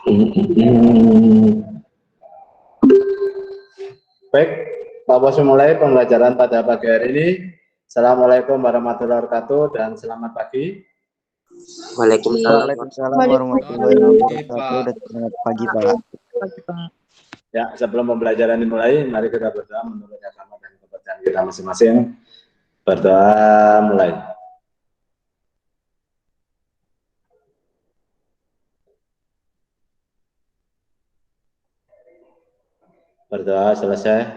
Baik, Pak Bos mulai pembelajaran pada pagi hari ini. Assalamualaikum warahmatullahi wabarakatuh dan selamat pagi. Waalaikumsalam warahmatullahi wabarakatuh dan selamat pagi Pak. Ya, sebelum pembelajaran dimulai, mari kita berdoa menurut agama dan kepercayaan kita masing-masing. Berdoa mulai. Berdoa selesai.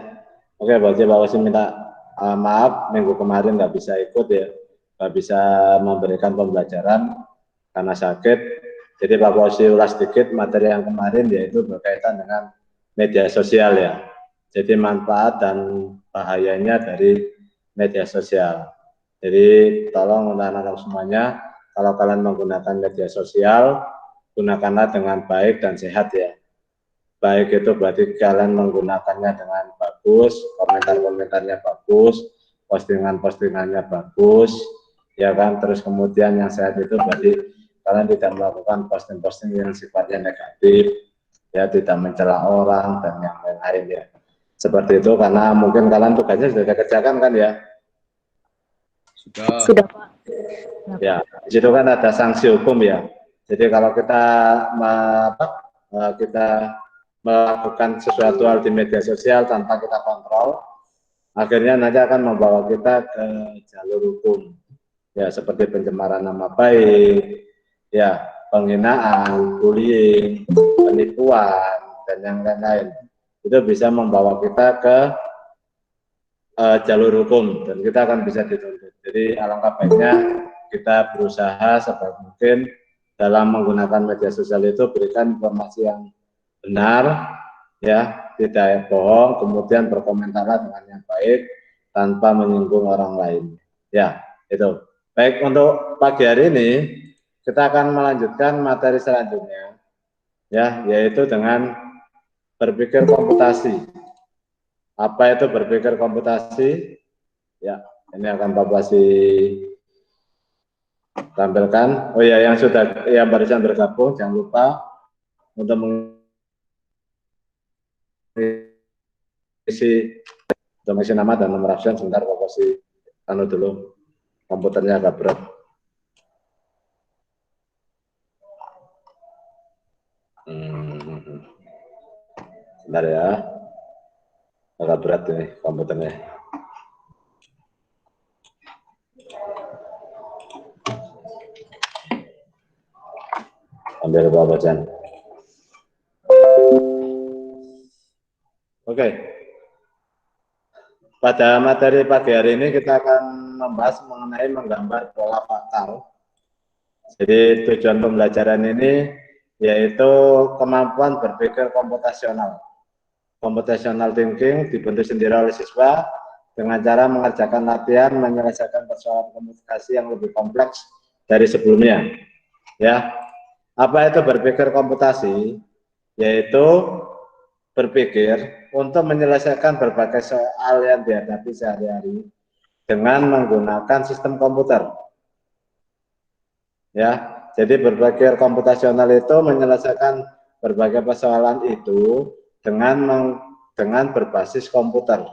Oke, berarti Pak Wasim minta maaf minggu kemarin nggak bisa ikut ya, nggak bisa memberikan pembelajaran karena sakit. Jadi Pak Wasim ulas sedikit materi yang kemarin yaitu berkaitan dengan media sosial ya. Jadi manfaat dan bahayanya dari media sosial. Jadi tolong anak-anak semuanya, kalau kalian menggunakan media sosial, gunakanlah dengan baik dan sehat ya. Baik itu berarti kalian menggunakannya dengan bagus, komentar-komentarnya bagus, postingan-postingannya bagus, ya kan. Terus kemudian yang sehat itu berarti kalian tidak melakukan posting-posting yang sifatnya negatif, ya, tidak mencela orang dan yang lain-lain ya. Seperti itu karena mungkin kalian tugasnya sudah kerjakan kan ya. Sudah Pak. Ya, di situ kan ada sanksi hukum ya. Jadi kalau kita melakukan sesuatu hal di media sosial tanpa kita kontrol, akhirnya nanti akan membawa kita ke jalur hukum. Ya, seperti pencemaran nama baik, ya, penghinaan, bullying, penipuan, dan yang lain-lain. Itu bisa membawa kita ke jalur hukum dan kita akan bisa dituntut. Jadi alangkah baiknya kita berusaha sebaik mungkin dalam menggunakan media sosial itu berikan informasi yang benar, ya, tidak bohong, kemudian berkomentarlah dengan yang baik tanpa menyinggung orang lain. Ya, itu. Baik, untuk pagi hari ini kita akan melanjutkan materi selanjutnya, ya, yaitu dengan berpikir komputasi. Apa itu berpikir komputasi? Ya, ini akan Pak Basi tampilkan. Oh ya, yang sudah, yang barusan bergabung, jangan lupa untuk mengisi nama dan nomor absen. Sebentar Pak Basi anu dulu, komputernya agak berat. Sebentar ya, agak berat ini komputernya. Ambil Pak Bajan. Oke. Pada materi pagi hari ini kita akan membahas mengenai menggambar pola fakta. Jadi tujuan pembelajaran ini yaitu kemampuan berpikir komputasional. Computational thinking dibentuk sendiri oleh siswa dengan cara mengerjakan latihan menyelesaikan persoalan komunikasi yang lebih kompleks dari sebelumnya. Ya, apa itu berpikir komputasi? Yaitu berpikir untuk menyelesaikan berbagai soal yang dihadapi sehari-hari dengan menggunakan sistem komputer. Ya, jadi berpikir komputasional itu menyelesaikan berbagai persoalan itu dengan berbasis komputer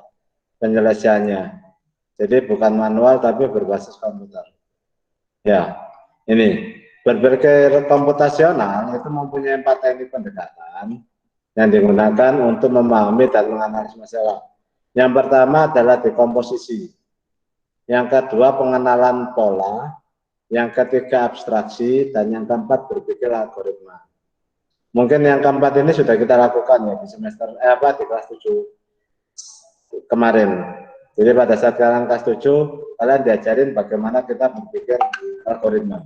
penyelesaiannya. Jadi bukan manual tapi berbasis komputer. Ya, ini berpikir komputasional itu mempunyai 4 teknik pendekatan yang digunakan untuk memahami dan menganalisis masalah. Yang pertama adalah dekomposisi. Yang kedua pengenalan pola. Yang ketiga abstraksi, dan yang keempat berpikir algoritma. Mungkin yang keempat ini sudah kita lakukan ya di semester di kelas 7 kemarin. Jadi pada saat kalian kelas 7, kalian diajarin bagaimana kita berpikir algoritma.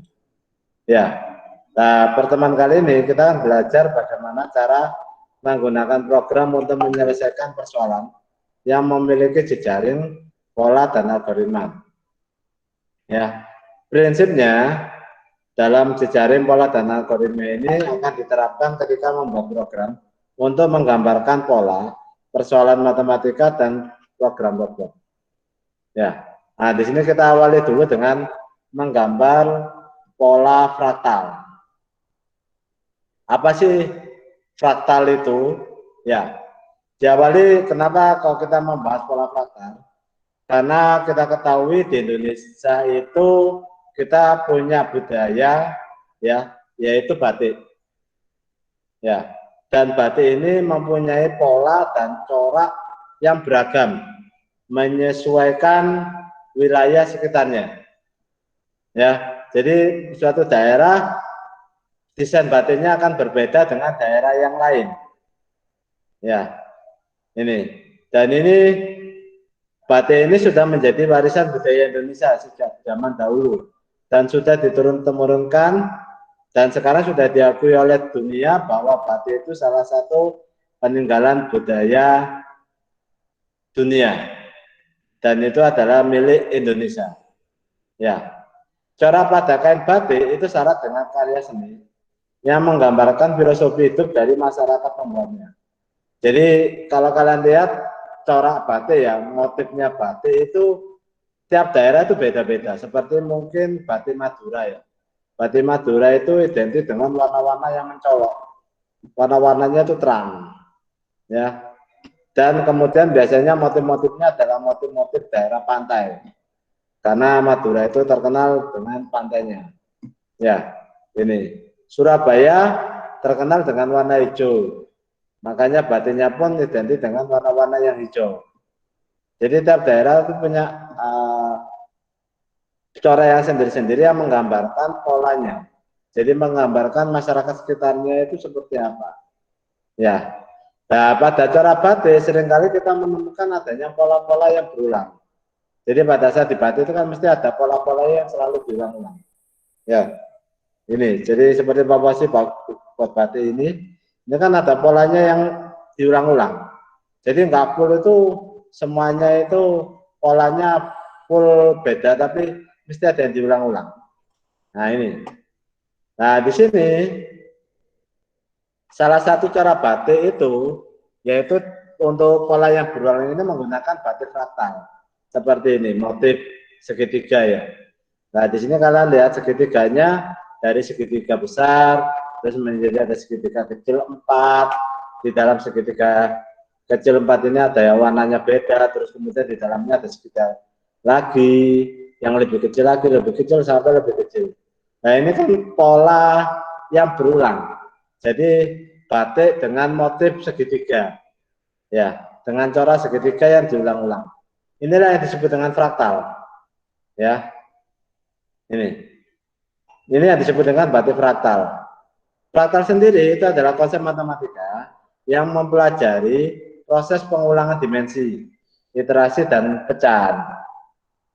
Ya. Nah, pertemuan kali ini kita akan belajar bagaimana cara menggunakan program untuk menyelesaikan persoalan yang memiliki jejaring, pola, dan algoritma. Ya. Prinsipnya, dalam jejaring pola dan algoritma ini akan diterapkan ketika membuat program untuk menggambarkan pola, persoalan matematika, dan program-program. Ya, nah di sini kita awali dulu dengan menggambar pola fraktal. Apa sih fraktal itu, ya, diawali kenapa kalau kita membahas pola fraktal? Karena kita ketahui di Indonesia itu kita punya budaya, ya, yaitu batik, ya, dan batik ini mempunyai pola dan corak yang beragam, menyesuaikan wilayah sekitarnya, ya. Jadi suatu daerah desain batiknya akan berbeda dengan daerah yang lain, ya. Ini dan ini batik ini sudah menjadi warisan budaya Indonesia sejak zaman dahulu dan sudah diturun-temurunkan dan sekarang sudah diakui oleh dunia bahwa batik itu salah satu peninggalan budaya dunia dan itu adalah milik Indonesia. Ya, cara pada kain batik itu syarat dengan karya seni yang menggambarkan filosofi hidup dari masyarakat pembuatnya. Jadi kalau kalian lihat corak batik ya, motifnya batik itu tiap daerah itu beda-beda. Seperti mungkin batik Madura ya. Batik Madura itu identik dengan warna-warna yang mencolok. Warna-warnanya itu terang. Ya. Dan kemudian biasanya motif-motifnya adalah motif-motif daerah pantai. Karena Madura itu terkenal dengan pantainya. Ya, ini. Surabaya terkenal dengan warna hijau. Makanya batiknya pun identik dengan warna-warna yang hijau. Jadi tiap daerah itu punya corak yang sendiri-sendiri yang menggambarkan polanya. Jadi menggambarkan masyarakat sekitarnya itu seperti apa. Ya. Nah, pada corak batik seringkali kita menemukan adanya pola-pola yang berulang. Jadi pada saat di batik itu kan mesti ada pola-pola yang selalu diulang-ulang. Ya. Ini. Jadi seperti proporsi buat batik ini kan ada polanya yang diulang-ulang. Jadi nggak full itu semuanya itu polanya full beda, tapi mesti ada yang diulang-ulang. Nah ini. Nah di sini salah satu cara batik itu yaitu untuk pola yang berulang ini menggunakan batik fraktal seperti ini, motif segitiga ya. Nah di sini kalian lihat segitiganya dari segitiga besar terus menjadi ada segitiga kecil 4, di dalam segitiga kecil 4 ini ada yang warnanya beda, terus kemudian di dalamnya ada segitiga lagi yang lebih kecil lagi, lebih kecil sampai lebih kecil. Nah ini kan pola yang berulang. Jadi batik dengan motif segitiga, ya, dengan corak segitiga yang diulang-ulang. Inilah yang disebut dengan fraktal, ya. Ini yang disebut dengan batik fraktal. Fraktal sendiri itu adalah konsep matematika yang mempelajari proses pengulangan dimensi, iterasi dan pecahan.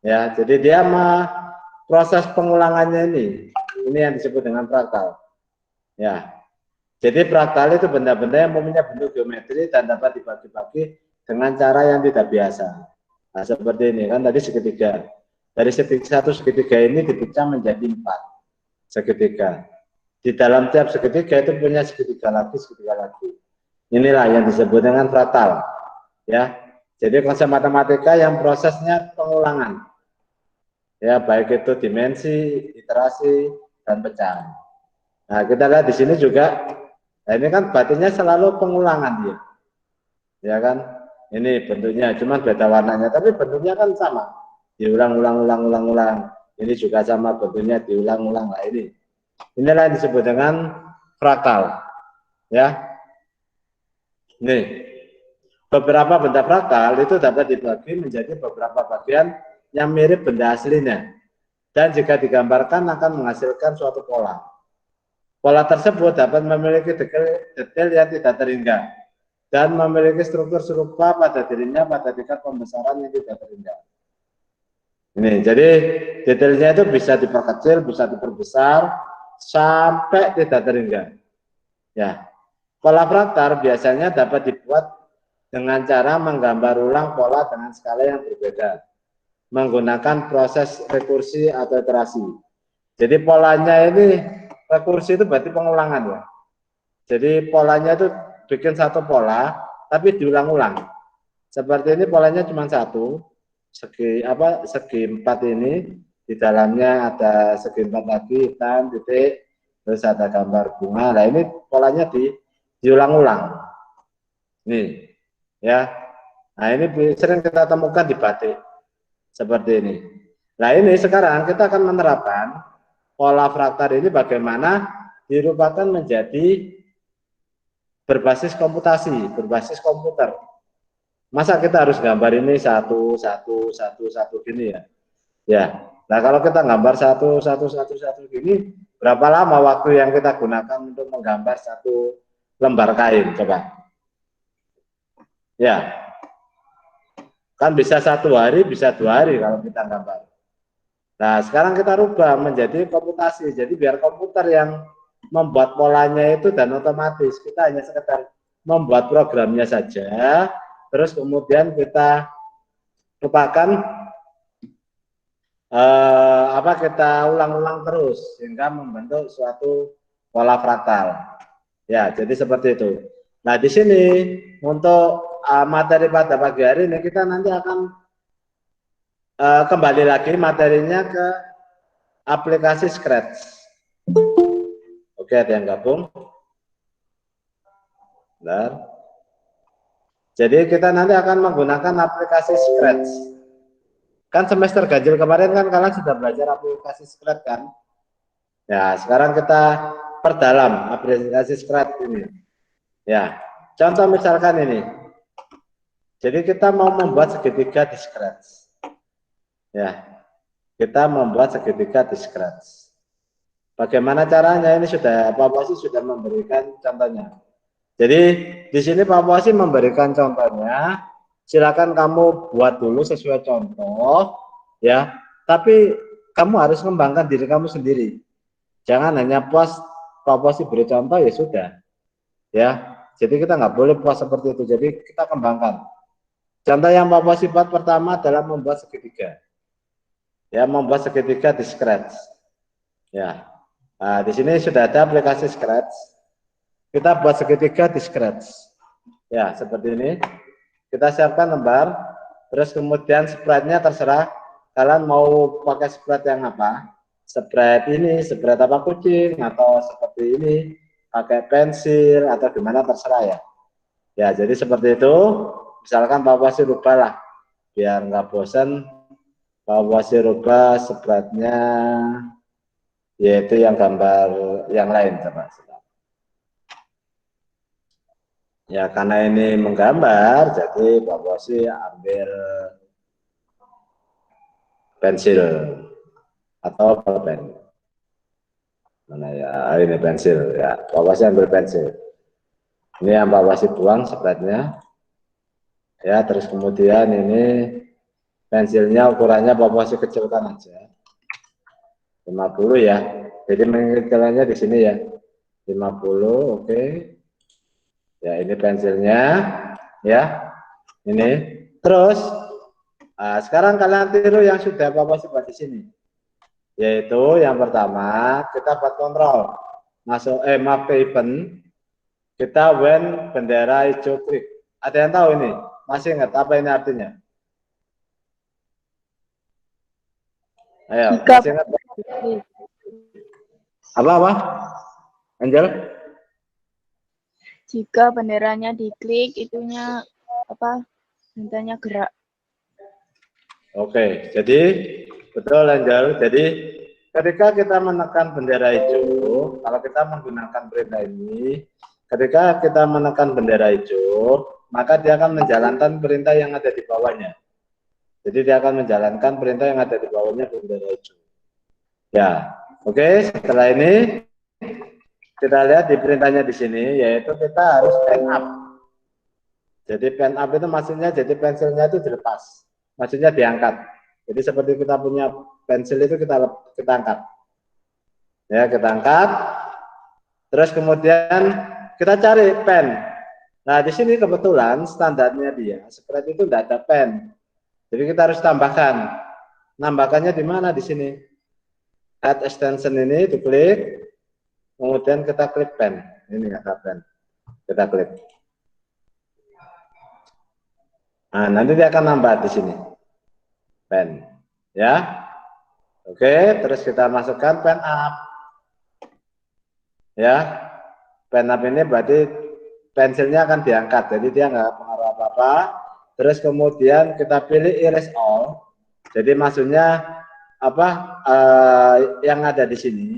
Ya, jadi dia proses pengulangannya ini yang disebut dengan fraktal. Ya, jadi fraktal itu benda-benda yang mempunyai bentuk geometri dan dapat dibagi-bagi dengan cara yang tidak biasa. Nah, seperti ini kan tadi segitiga. Dari satu segitiga ini dipecah menjadi 4 segitiga. Di dalam tiap segitiga itu punya segitiga lagi. Inilah yang disebut dengan fraktal. Ya, jadi konsep matematika yang prosesnya pengulangan. Ya, baik itu dimensi, iterasi, dan pecahan. Nah, kita lihat di sini juga. Nah, ini kan batiknya selalu pengulangan dia. Ya kan? Ini bentuknya, cuma beda warnanya, tapi bentuknya kan sama. Diulang-ulang. Ini juga sama bentuknya diulang-ulang. Nah, ini. Inilah yang disebut dengan fraktal. Ya. Nih. Beberapa benda fraktal itu dapat dibagi menjadi beberapa bagian yang mirip benda aslinya. Dan jika digambarkan akan menghasilkan suatu pola. Pola tersebut dapat memiliki detail yang tidak terhingga dan memiliki struktur serupa pada dirinya pada tingkat pembesaran yang tidak terhingga. Ini, jadi detailnya itu bisa diperkecil, bisa diperbesar sampai tidak terhingga. Ya, pola fraktal biasanya dapat dibuat dengan cara menggambar ulang pola dengan skala yang berbeda, menggunakan proses rekursi atau iterasi. Jadi polanya ini rekursi itu berarti pengulangan ya. Jadi polanya itu bikin satu pola, tapi diulang-ulang. Seperti ini polanya cuma satu, segi 4 ini, di dalamnya ada segi 4 lagi, hitam, titik, terus ada gambar bunga. Nah ini polanya diulang-ulang. Nih, ya. Nah, ini sering kita temukan di batik seperti ini. Nah, ini sekarang kita akan menerapkan pola fraktal ini bagaimana dirupakan menjadi berbasis komputasi, berbasis komputer. Masa kita harus gambar ini satu, satu, satu, satu gini ya? Ya. Nah, kalau kita gambar satu, satu, satu, satu gini, berapa lama waktu yang kita gunakan untuk menggambar satu lembar kain? Coba. Ya, kan bisa 1 hari, bisa 2 hari kalau kita gambar. Nah, sekarang kita rubah menjadi komputasi. Jadi biar komputer yang membuat polanya itu dan otomatis. Kita hanya sekedar membuat programnya saja, terus kemudian kita lupakan kita ulang-ulang terus sehingga membentuk suatu pola fraktal. Ya, jadi seperti itu. Nah, di sini untuk materi pada pagi hari ini kita nanti akan kembali lagi materinya ke aplikasi Scratch. Oke, ada yang gabung? Bentar. Jadi kita nanti akan menggunakan aplikasi Scratch. Kan semester ganjil kemarin kan kalian sudah belajar aplikasi Scratch kan? Ya, sekarang kita perdalam aplikasi Scratch ini. Ya, contoh misalkan ini. Jadi kita mau membuat segitiga di Scratch. Ya, kita membuat segitiga di Scratch. Bagaimana caranya? Ini sudah Pak Bosi sudah memberikan contohnya. Jadi di sini Pak Bosi memberikan contohnya. Silakan kamu buat dulu sesuai contoh, ya. Tapi kamu harus mengembangkan diri kamu sendiri. Jangan hanya puas Pak Bosi beri contoh ya sudah, ya. Jadi kita nggak boleh puas seperti itu. Jadi kita kembangkan. Contoh yang Pak Bosi buat pertama adalah membuat segitiga. Ya, membuat segitiga di Scratch. Ya. Nah, di sini sudah ada aplikasi Scratch. Kita buat segitiga di Scratch. Ya, seperti ini. Kita siapkan lembar, terus kemudian sprite-nya terserah kalian mau pakai sprite yang apa. Sprite ini, sprite apa kucing, atau seperti ini, pakai pensil, atau gimana terserah ya. Ya, jadi seperti itu. Misalkan Pak Wasi rubah lah, biar nggak bosan. Pak Wasi rubah sprite-nya, yaitu yang gambar yang lain, coba. Ya, karena ini menggambar, jadi Pak Bosi ambil pensil atau pulpen. Mana ya? Ini pensil ya. Pak Bosi ambil pensil. Ini yang Pak Bosi buang sprite-nya. Ya, terus kemudian ini pensilnya ukurannya Pak Bosi kecilkan aja. 50 ya. Jadi mengiklannya di sini ya. 50, oke. Ya, ini pensilnya ya. Ini. Terus sekarang kalian tiru yang sudah Bapak buat di sini. Yaitu yang pertama, kita buat kontrol. Masuk map event, kita when bendera hijau klik. Ada yang tahu ini? Masih ingat apa ini artinya? Ayo, masih ingat? Apa? Angel? Jika benderanya diklik, itunya apa? Benderanya gerak. Oke, jadi betul Angel. Jadi ketika kita menekan bendera hijau, kalau kita menggunakan perintah ini, ketika kita menekan bendera hijau, maka dia akan menjalankan perintah yang ada di bawahnya. Jadi dia akan menjalankan perintah yang ada di bawahnya bendera hijau. Ya, oke. Setelah ini kita lihat di perintahnya di sini, yaitu kita harus pen up. Jadi pen up itu maksudnya jadi pensilnya itu dilepas, maksudnya diangkat. Jadi seperti kita punya pensil itu kita angkat. Ya, kita angkat. Terus kemudian kita cari pen. Nah, di sini kebetulan standarnya dia seperti itu tidak ada pen. Jadi kita harus tambahkan. Nambahkannya di mana di sini? Add extension ini diklik, kemudian kita klik pen. Ini ada pen. Kita klik. Nah, nanti dia akan nambah di sini. Pen. Ya. Oke, terus kita masukkan pen up. Ya. Pen up ini berarti pensilnya akan diangkat, jadi dia nggak pengaruh apa-apa. Terus kemudian kita pilih erase all. Jadi maksudnya apa? Yang ada di sini,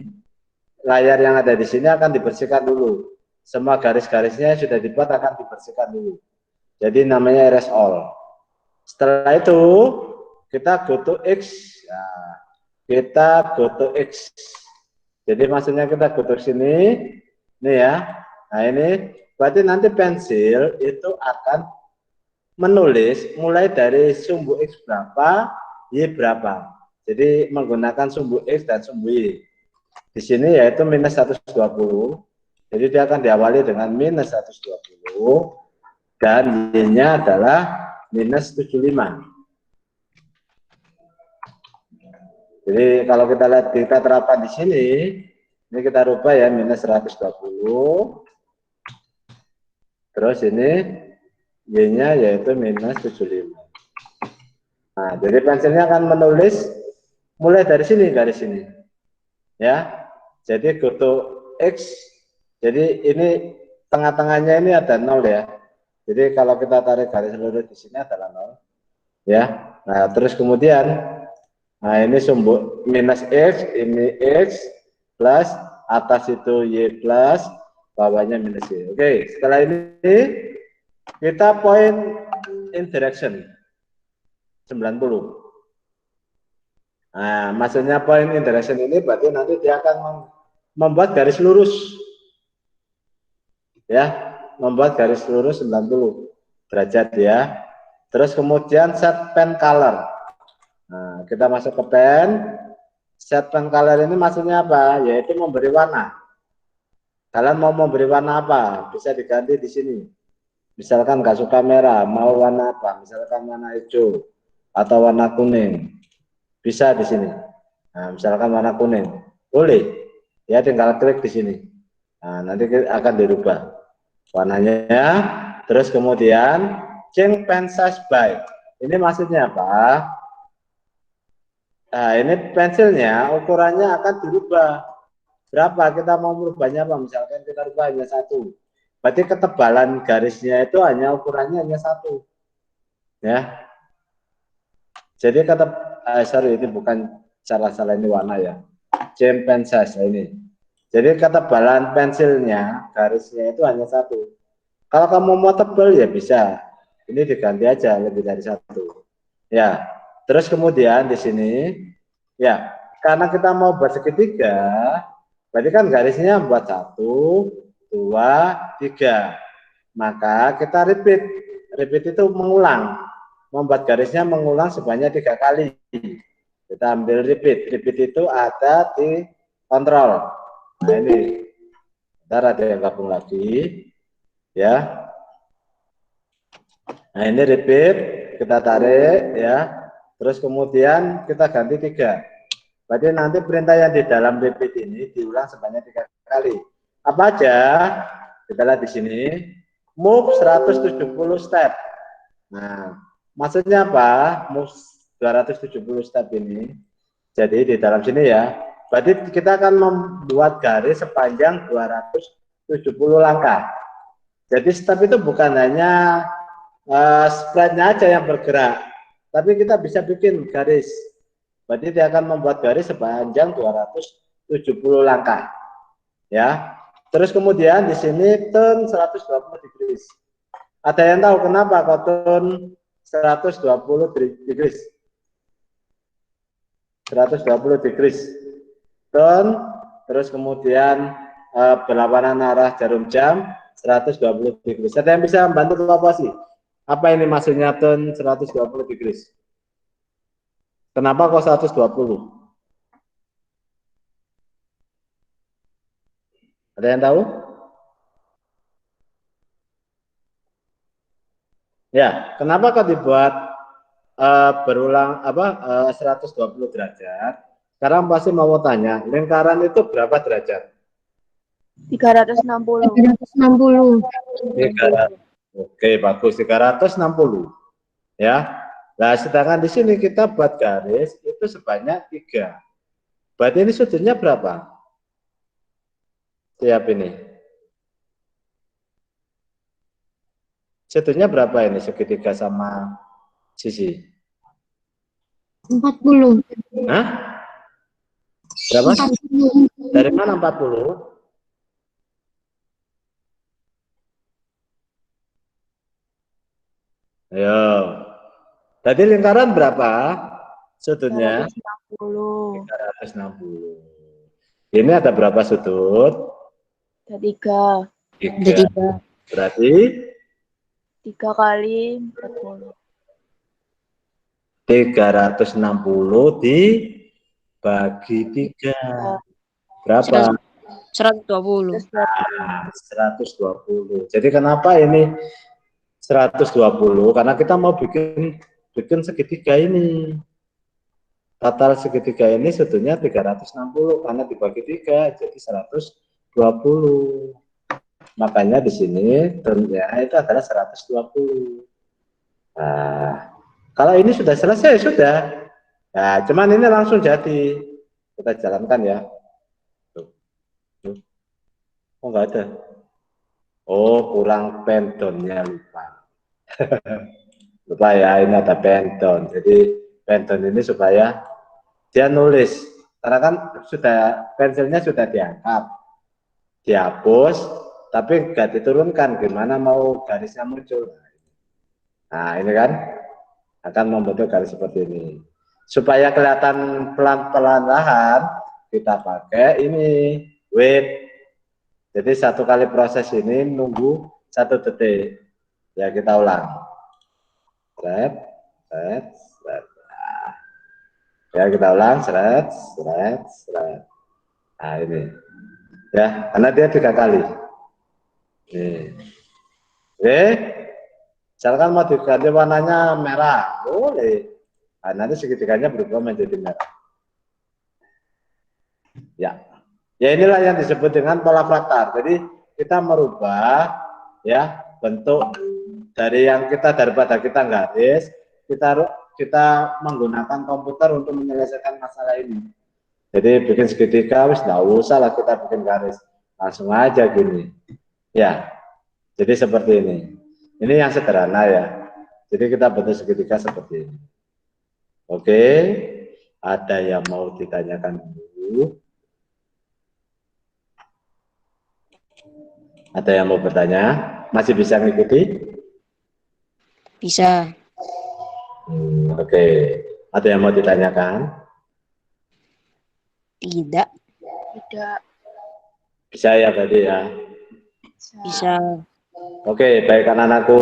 layar yang ada di sini akan dibersihkan dulu. Semua garis-garisnya yang sudah dibuat akan dibersihkan dulu. Jadi namanya erase all. Setelah itu kita go to X. Nah, kita go to X. Jadi maksudnya kita go to sini, ini ya. Nah ini berarti nanti pensil itu akan menulis mulai dari sumbu X berapa, Y berapa. Jadi menggunakan sumbu X dan sumbu Y. Di sini yaitu minus 120. Jadi dia akan diawali dengan minus 120 dan Y-nya adalah minus 75. Jadi kalau kita lihat kita terapkan di sini, ini kita rubah ya minus 120. Terus ini Y-nya yaitu minus 75. Nah, jadi pensilnya akan menulis mulai dari sini, garis sini. Ya. Jadi go to X. Jadi ini tengah-tengahnya ini ada 0 ya. Jadi kalau kita tarik garis lurus di sini adalah 0. Ya. Nah, terus kemudian nah ini sumbu minus X, ini X plus atas itu Y plus bawahnya minus Y. Oke, setelah ini kita point in direction 90. Nah, maksudnya point in direction ini berarti nanti dia akan membuat garis lurus. Ya, membuat garis lurus 90 derajat ya. Terus kemudian set pen color. Nah, kita masuk ke pen. Set pen color ini maksudnya apa? Yaitu memberi warna. Kalian mau memberi warna apa? Bisa diganti di sini. Misalkan nggak suka merah, mau warna apa? Misalkan warna hijau atau warna kuning. Bisa di sini. Nah, misalkan warna kuning. Boleh. Ya, tinggal klik di sini. Nah, nanti akan dirubah warnanya. Terus kemudian change pen size by. Ini maksudnya apa? Nah, ini pensilnya ukurannya akan dirubah. Berapa kita mau merubahnya apa? Misalkan kita rubah hanya 1. Berarti ketebalan garisnya itu hanya ukurannya hanya 1. Ya. Jadi sorry ini bukan salah ini warna ya. Change pen size ini. Jadi ketebalan pensilnya garisnya itu hanya 1. Kalau kamu mau tebal ya bisa. Ini diganti aja lebih dari 1. Ya. Terus kemudian di sini ya, karena kita mau buat segitiga, berarti kan garisnya buat 1, 2, 3. Maka kita repeat. Repeat itu mengulang. Membuat garisnya mengulang sebanyak 3 kali. Kita ambil repeat. Repeat itu ada di kontrol. Nah ini. Ntar ada yang gabung lagi. Ya. Nah ini repeat. Kita tarik ya. Terus kemudian kita ganti 3. Berarti nanti perintah yang di dalam repeat ini diulang sebanyak 3 kali. Apa aja? Kita lihat di sini. Move 170 step. Nah, maksudnya apa? Move 270 step ini. Jadi di dalam sini ya. Berarti kita akan membuat garis sepanjang 270 langkah. Jadi step itu bukan hanya sprite-nya aja yang bergerak, tapi kita bisa bikin garis. Berarti dia akan membuat garis sepanjang 270 langkah. Ya. Terus kemudian di sini turn 120 degrees. Ada yang tahu kenapa kok turn 120 degrees? 120 degrees. Turn, terus kemudian berlawanan arah jarum jam 120 degrees. Ada yang bisa membantu apa sih? Apa ini maksudnya turn 120 degrees? Kenapa kok 120? Ada yang tahu? Ya, kenapa kok dibuat berulang 120 derajat? Sekarang pasti mau tanya, lingkaran itu berapa derajat? 360. 360. Oke, bagus, 360. Ya. Nah, sedangkan di sini kita buat garis itu sebanyak 3. Berarti ini sudutnya berapa? Siap ini. Sudutnya berapa ini segitiga sama sisi? 40. Hah? Berapa? 40. Dari mana 40? Ayo. Tadi lingkaran berapa? Sudutnya 360. 360. Ini ada berapa sudut? Ada 3. 3. Berarti 3 kali 40. 360 dibagi 3. Berapa? 120. 120. Jadi kenapa ini 120? Karena kita mau bikin segitiga ini. Total segitiga ini sudutnya 360 karena dibagi 3 jadi 120. Makanya di sini termnya itu adalah 120. Nah, kalau ini sudah selesai sudah. Nah, cuman ini langsung jadi. Kita jalankan ya. Oh, enggak ada. Oh, kurang pentonnya, lupa. Lupa ya, ini ada penton. Jadi penton ini supaya dia nulis. Karena kan sudah pensilnya sudah diangkat, dihapus, tapi nggak diturunkan. Gimana mau garisnya muncul? Nah, ini kan akan membentuk garis seperti ini. Supaya kelihatan pelan-pelan kita pakai ini wait. Jadi satu kali proses ini nunggu 1 detik. Ya kita ulang. Seret, seret, seret. Ya kita ulang. Seret, seret, seret. Nah ini. Ya, karena dia 3 kali. Nih. Oke. Misalkan mau diganti warnanya merah, boleh. Nah, nanti segitiganya berubah menjadi merah. Ya. Ya inilah yang disebut dengan pola fraktal. Jadi kita merubah ya bentuk dari yang daripada kita garis, kita menggunakan komputer untuk menyelesaikan masalah ini. Jadi bikin segitiga, wis nggak usah lah kita bikin garis, langsung aja gini. Ya, jadi seperti ini. Ini yang sederhana ya. Jadi kita bentuk segitiga seperti ini. Oke, ada yang mau ditanyakan dulu? Ada yang mau bertanya? Masih bisa mengikuti? Bisa. Oke. Ada yang mau ditanyakan? Tidak. Tidak. Bisa ya berarti ya? Bisa. Oke, baik anak-anakku.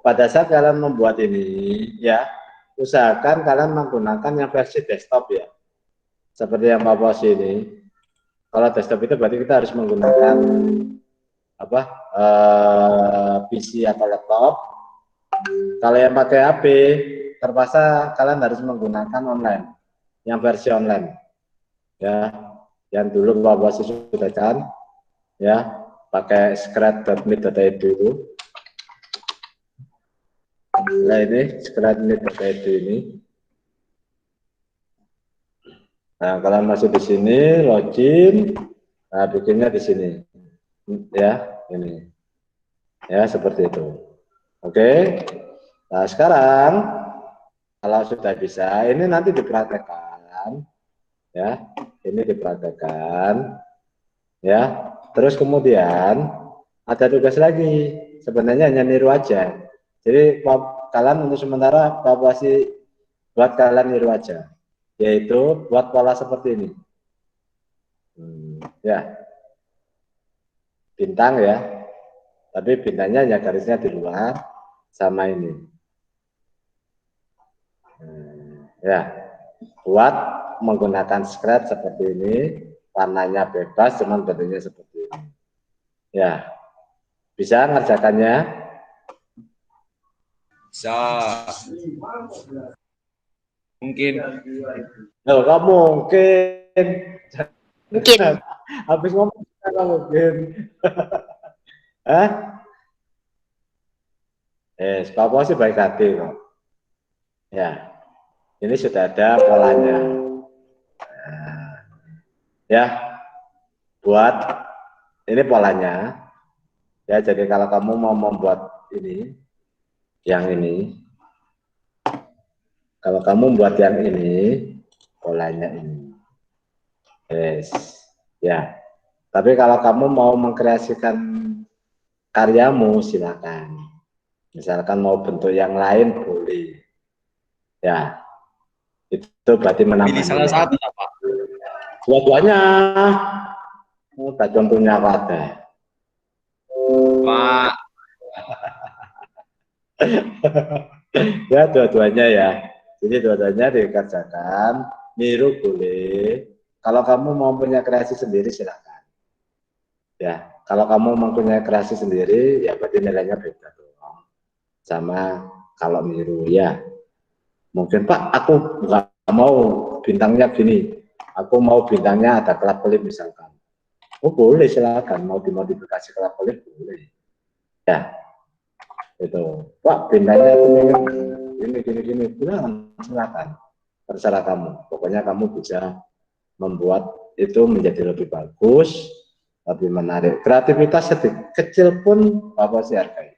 Pada saat kalian membuat ini, ya, usahakan kalian menggunakan yang versi desktop ya. Seperti yang Pak Bos ini. Kalau desktop itu berarti kita harus menggunakan apa? PC atau laptop. Kalau yang pakai HP, terpaksa kalian harus menggunakan online, yang versi online. Ya, yang dulu Pak Bos sudah kan, ya, pakai scratch.me.edu. Nah ini scratch.me.edu ini. Nah kalian masuk di sini, login, nah bikinnya di sini, ya ini, ya seperti itu. Oke. Nah sekarang kalau sudah bisa, ini nanti dipraktekkan, ya, ini dipraktekkan, ya. Terus kemudian ada tugas lagi, sebenarnya hanya niru aja. Jadi kalian untuk sementara evaluasi buat kalian niru aja, yaitu buat pola seperti ini. Ya, bintang ya, tapi bintangnya hanya garisnya di luar sama ini. Ya, buat menggunakan scratch seperti ini, warnanya bebas, cuman bentuknya seperti ini. Ya, bisa ngerjakannya? Bisa. Mungkin. Oh, kamu mungkin. Mungkin. Habis ngomong kamu mungkin. Hah? Papa sih baik hati kok. Ya, ini sudah ada polanya. Nah, ya, buat ini polanya. Ya, jadi kalau kamu mau membuat ini, yang ini. Kalau kamu buat yang ini, polanya ini. Yes. Ya. Tapi kalau kamu mau mengkreasikan karyamu, silakan. Misalkan mau bentuk yang lain, boleh. Ya. Itu berarti menambah. Pilih salah satu, Pak. Dua-duanya. Tak contohnya apa ada. Pak. Ya, dua-duanya ya. Jadi dua-duanya dikerjakan, niru boleh. Kalau kamu mau punya kreasi sendiri silakan. Ya, kalau kamu mempunyai kreasi sendiri, ya berarti nilainya beda dong. Sama kalau niru ya. Mungkin Pak, aku nggak mau bintangnya gini. Aku mau bintangnya ada kelap-kelip misalkan. Oh boleh silakan. Mau dimodifikasi kelap-kelip boleh. Ya, itu. Pak, bintangnya aku gini. Bilang silakan. Terserah kamu. Pokoknya kamu bisa membuat itu menjadi lebih bagus, lebih menarik. Kreativitas sedikit kecil pun Bapak sih hargai.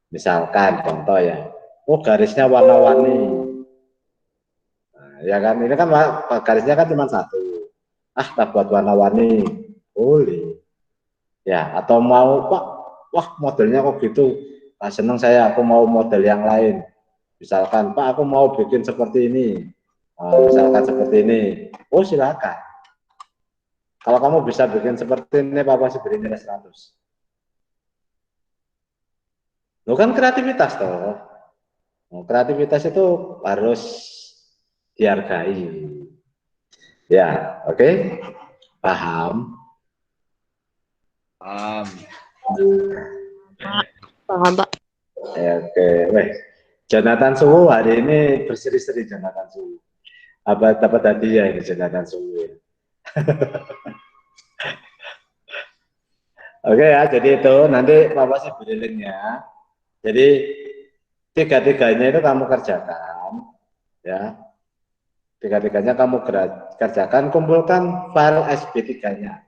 Misalkan contoh ya, oh garisnya warna-warni. Nah, ya kan, ini kan garisnya kan cuma satu. Ah, tak buat warna-warni, boleh. Ya, atau mau Pak, wah modelnya kok gitu. Nah, seneng saya, aku mau model yang lain. Misalkan Pak, aku mau bikin seperti ini. Misalkan seperti ini. Oh silakan. Kalau kamu bisa bikin seperti ini, Papa sih beri nilai 100. Lo kan kreativitas toh. Kreativitas itu harus dihargai. Ya, oke. Paham? Paham. Paham, Pak. Oke. Weh, Jonathan Suwu hari ini berseri-seri Jonathan Suwu. Apa dapat hadiah ini Jonathan Suwu? Oke ya, jadi itu nanti Papa sih beri linknya. Jadi tiga-tiganya itu kamu kerjakan, ya. Tiga-tiganya kamu kerjakan, kumpulkan file SB3-nya,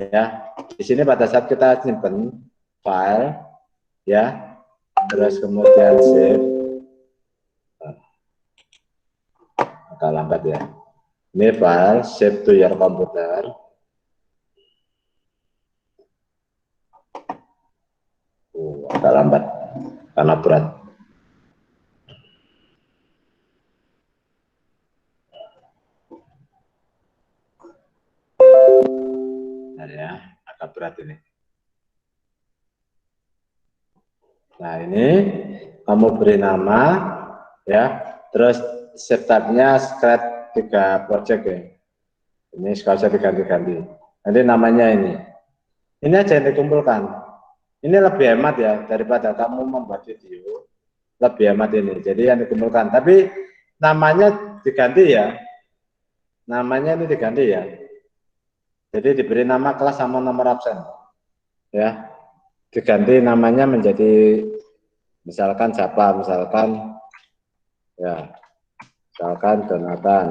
ya. Di sini pada saat kita simpan file, ya, terus kemudian save. Agak lambat ya. Ini file save to your computer. Agak lambat karena berat. Nah ya, agak berat ini. Nah ini kamu beri nama, ya. Terus setupnya scratch 3 project ya. Ini kalau saya diganti-ganti. Nanti namanya ini. Ini aja yang dikumpulkan. Ini lebih hemat ya daripada kamu membuat video. Lebih hemat ini. Jadi yang dikumpulkan. Tapi namanya diganti ya. Namanya ini diganti ya. Jadi diberi nama kelas sama nomor absen. Ya. Diganti namanya menjadi misalkan siapa, misalkan ya. Misalkan Jonathan.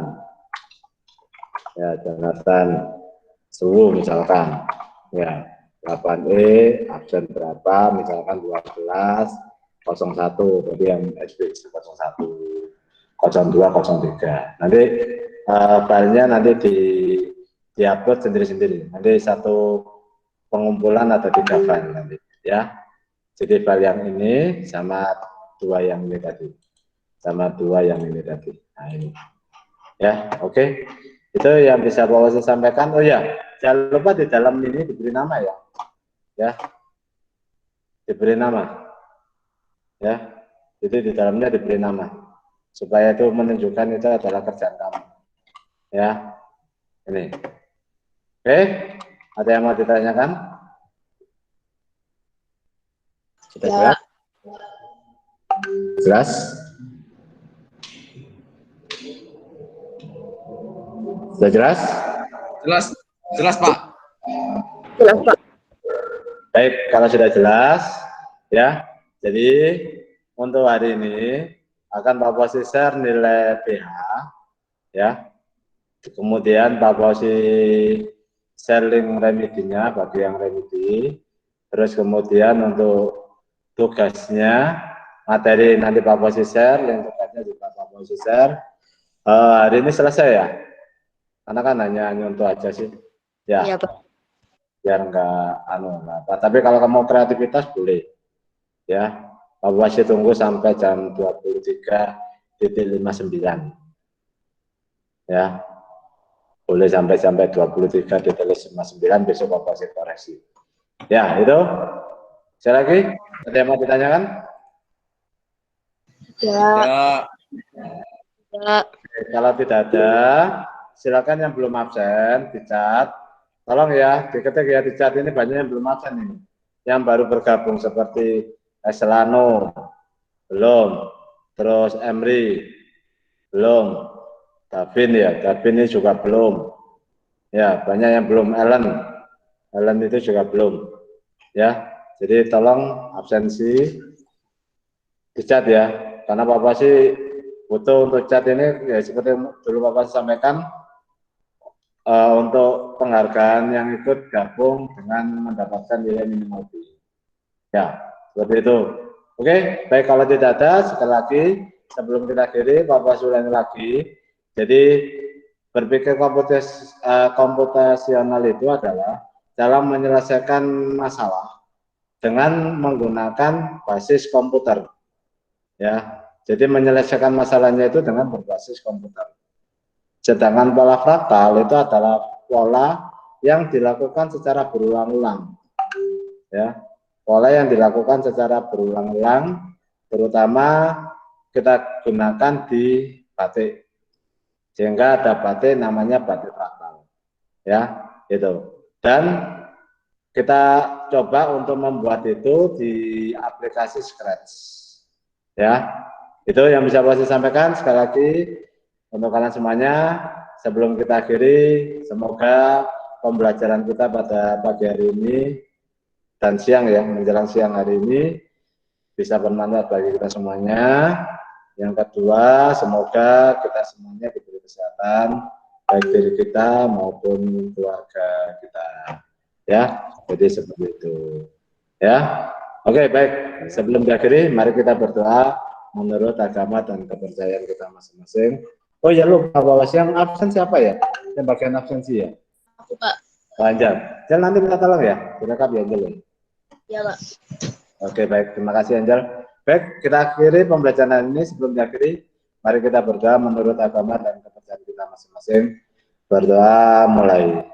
Ya, Jonathan Suwu misalkan. Ya. 8E, absen berapa, misalkan 12, 01, berarti yang SPX 01, 02, 03. Nanti filenya nanti di-upload sendiri-sendiri. Nanti satu pengumpulan atau 3 file nanti, ya. Jadi file yang ini sama 2 yang ini tadi. Sama 2 yang ini tadi. Nah, ini. Ya, oke. Itu yang bisa Bapak sampaikan. Oh ya, jangan lupa di dalam ini diberi nama ya. Ya, diberi nama, ya. Jadi di dalamnya diberi nama, supaya itu menunjukkan itu adalah kerjaan kamu, ya. Ini, oke. Ada yang mau ditanyakan? Sudah Ya. jelas? Jelas? Sudah jelas? Jelas Pak. Jelas, Pak. Baik, kalau sudah jelas, ya. Jadi untuk hari ini akan Pak Bosi share nilai PH, ya. Kemudian Pak Bosi share link remedinya bagi yang remedi. Terus kemudian untuk tugasnya, materi nanti Pak Posisi share, link terkaitnya juga Pak Posisi share. Hari ini selesai ya? Karena kan hanya nyontoh aja sih. Ya, Iya, Pak. biar enggak apa. Tapi kalau kamu kreativitas boleh. Ya, Pak Posisi tunggu sampai jam 23.59. Ya, boleh sampai 23.59 besok Pak Posisi koreksi. Ya, itu. Sekali lagi, ada yang mau ditanyakan? Ya, Ya. Ya. Kalau tidak ada, silakan yang belum absen dicat. Tolong ya, diketik ya di chat, ini banyak yang belum absen ini. Yang baru bergabung seperti Eselano, belum. Terus Emri, belum. Davin ya, Davin ini juga belum. Ya, banyak yang belum. Ellen itu juga belum. Ya, jadi tolong absensi dicat ya, karena Bapak sih butuh untuk cat ini ya seperti dulu Bapak sampaikan, untuk penghargaan yang ikut gabung dengan mendapatkan nilai minimal B. Ya, seperti itu. Oke, baik, kalau tidak ada, sekali lagi sebelum kita akhiri Bapak ulangi lagi. Jadi berpikir komputasional itu adalah dalam menyelesaikan masalah dengan menggunakan basis komputer. Ya, jadi menyelesaikan masalahnya itu dengan berbasis komputer. Sedangkan pola fraktal itu adalah pola yang dilakukan secara berulang-ulang. Ya, pola yang dilakukan secara berulang-ulang, terutama kita gunakan di batik. Sehingga ada batik namanya batik fraktal. Ya, itu. Dan kita coba untuk membuat itu di aplikasi Scratch. Ya, itu yang bisa saya sampaikan. Sekali lagi untuk kalian semuanya, sebelum kita akhiri, semoga pembelajaran kita pada pagi hari ini dan siang ya, menjelang siang hari ini bisa bermanfaat bagi kita semuanya. Yang kedua, semoga kita semuanya diberi kesehatan, baik diri kita maupun keluarga kita. Ya, jadi seperti itu. Ya, oke, baik. Sebelum diakhiri, mari kita berdoa menurut agama dan kepercayaan kita masing-masing. Oh ya, lupa bahwa yang absen siapa ya? Yang bagian absensi ya? aku Pak. Pak Anjar. Jangan nanti minta tolong ya, direkap ya Anjar. Ya Pak. Oke, baik. Terima kasih Anjar. Baik, kita akhiri pembelajaran ini. Sebelum diakhiri, mari kita berdoa menurut agama dan kepercayaan kita masing-masing. Berdoa mulai.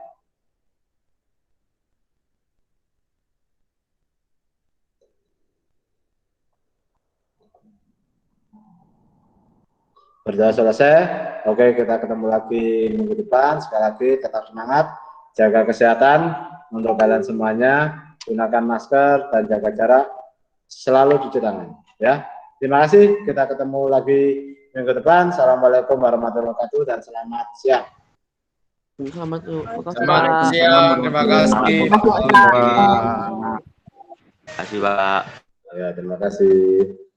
Berdoa selesai. Oke, kita ketemu lagi minggu depan. Sekali lagi tetap semangat, jaga kesehatan untuk kalian semuanya, gunakan masker dan jaga jarak, selalu cuci tangan. Ya, terima kasih. Kita ketemu lagi minggu depan. Assalamualaikum warahmatullahi wabarakatuh dan selamat siang. Selamat Selamat siang, terima kasih. Terima kasih, Pak. Ya, terima kasih.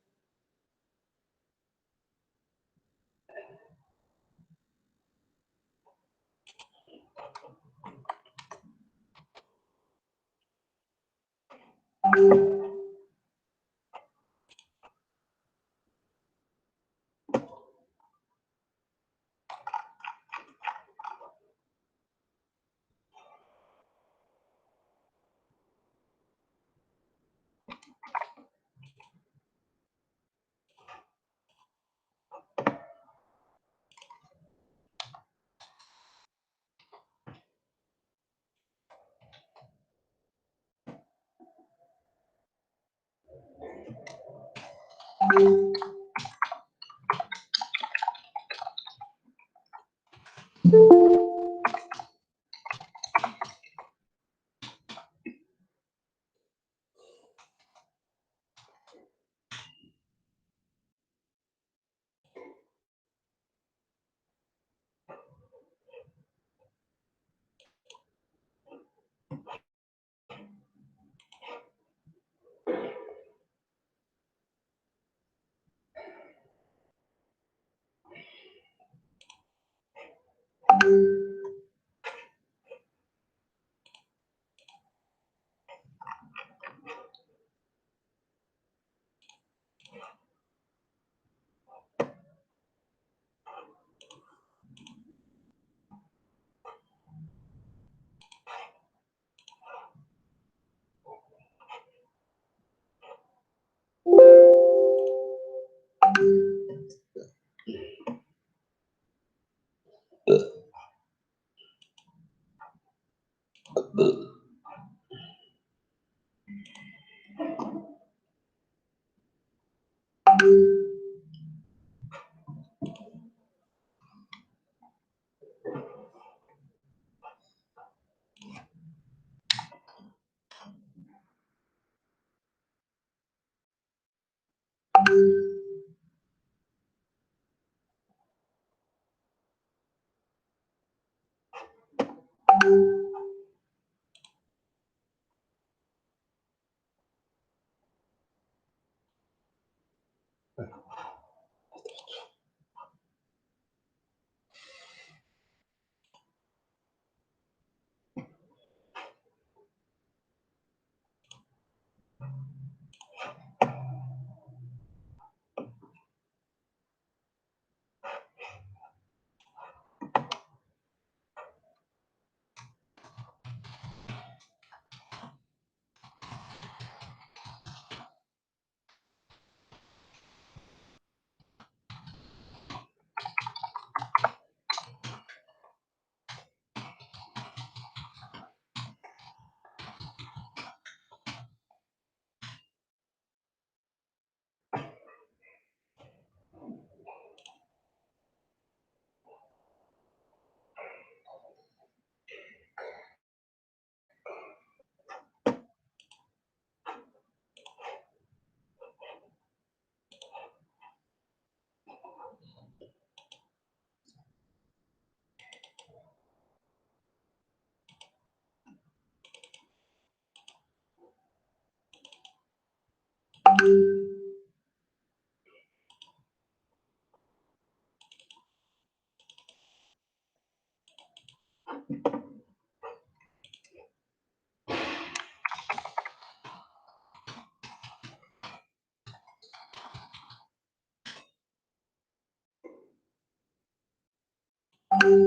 Thank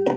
you.